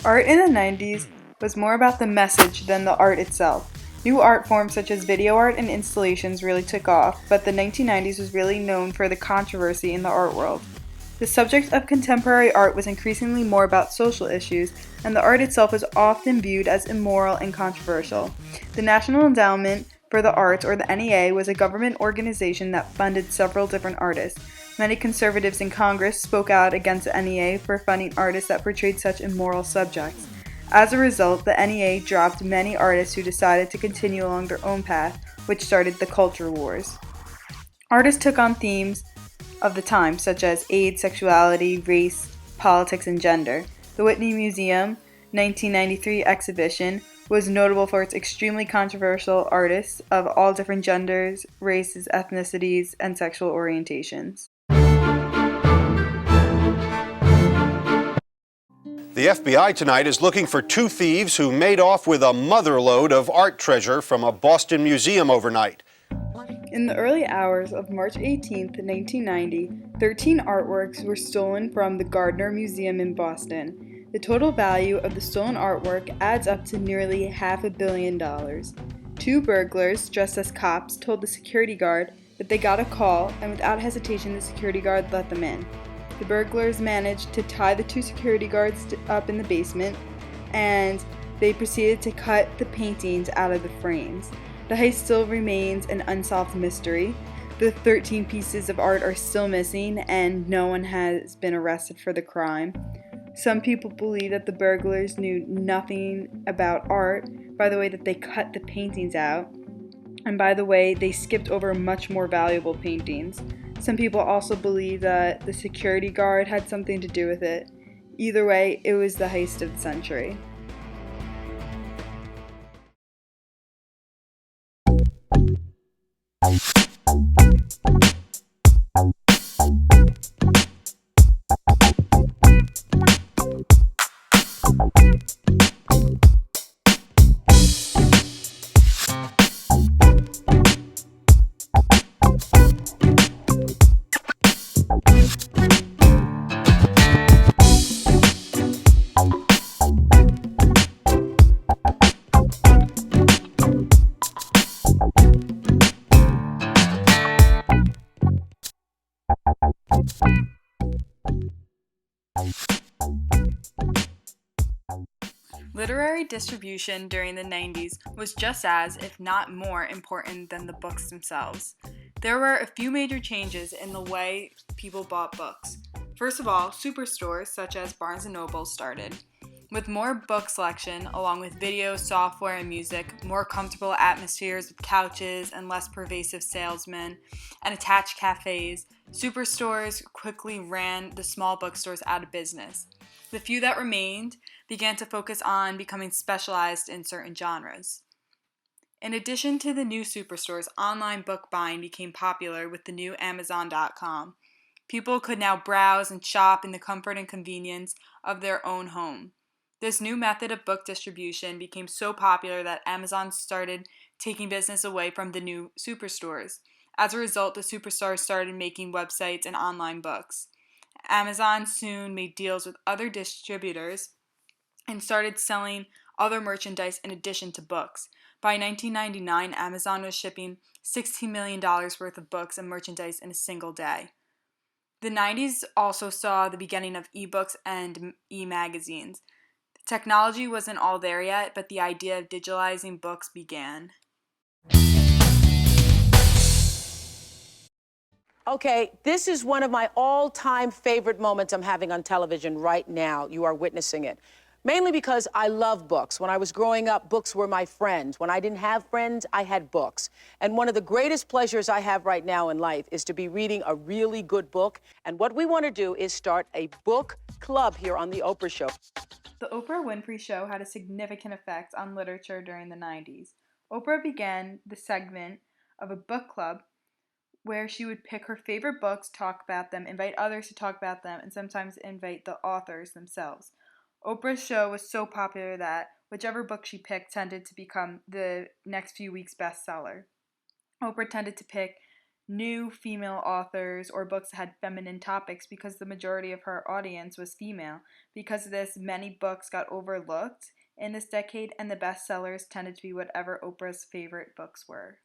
Art in the 90s was more about the message than the art itself. New art forms such as video art and installations really took off, but the 1990s was really known for the controversy in the art world. The subject of contemporary art was increasingly more about social issues, and the art itself was often viewed as immoral and controversial. The National Endowment for the Arts, or the NEA, was a government organization that funded several different artists. Many conservatives in Congress spoke out against the NEA for funding artists that portrayed such immoral subjects. As a result, the NEA dropped many artists who decided to continue along their own path, which started the culture wars. Artists took on themes of the time, such as AIDS, sexuality, race, politics, and gender. The Whitney Museum 1993 exhibition was notable for its extremely controversial artists of all different genders, races, ethnicities, and sexual orientations. The FBI tonight is looking for two thieves who made off with a motherlode of art treasure from a Boston museum overnight. In the early hours of March 18, 1990, 13 artworks were stolen from the Gardner Museum in Boston. The total value of the stolen artwork adds up to nearly $500 million. Two burglars, dressed as cops, told the security guard that they got a call, and without hesitation, the security guard let them in. The burglars managed to tie the two security guards up in the basement, and they proceeded to cut the paintings out of the frames. The heist still remains an unsolved mystery. The 13 pieces of art are still missing, and no one has been arrested for the crime. Some people believe that the burglars knew nothing about art by the way that they cut the paintings out, and by the way they skipped over much more valuable paintings. Some people also believe that the security guard had something to do with it. Either way, it was the heist of the century. Literary distribution during the 90s was just as, if not more, important than the books themselves. There were a few major changes in the way people bought books. First of all, superstores such as Barnes & Noble started. With more book selection, along with video, software, and music, more comfortable atmospheres with couches and less pervasive salesmen, and attached cafes, superstores quickly ran the small bookstores out of business. The few that remained began to focus on becoming specialized in certain genres. In addition to the new superstores, online book buying became popular with the new Amazon.com. People could now browse and shop in the comfort and convenience of their own home. This new method of book distribution became so popular that Amazon started taking business away from the new superstores. As a result, the superstores started making websites and online books. Amazon soon made deals with other distributors and started selling other merchandise in addition to books. By 1999, Amazon was shipping $16 million worth of books and merchandise in a single day. The 90s also saw the beginning of ebooks and e-magazines. Technology wasn't all there yet, but the idea of digitalizing books began. Okay, this is one of my all-time favorite moments I'm having on television right now. You are witnessing it. Mainly because I love books. When I was growing up, books were my friends. When I didn't have friends, I had books. And one of the greatest pleasures I have right now in life is to be reading a really good book. And what we want to do is start a book club here on The Oprah Show. The Oprah Winfrey Show had a significant effect on literature during the 90s. Oprah began the segment of a book club where she would pick her favorite books, talk about them, invite others to talk about them, and sometimes invite the authors themselves. Oprah's show was so popular that whichever book she picked tended to become the next few weeks' bestseller. Oprah tended to pick new female authors or books that had feminine topics because the majority of her audience was female. Because of this, many books got overlooked in this decade, and the bestsellers tended to be whatever Oprah's favorite books were.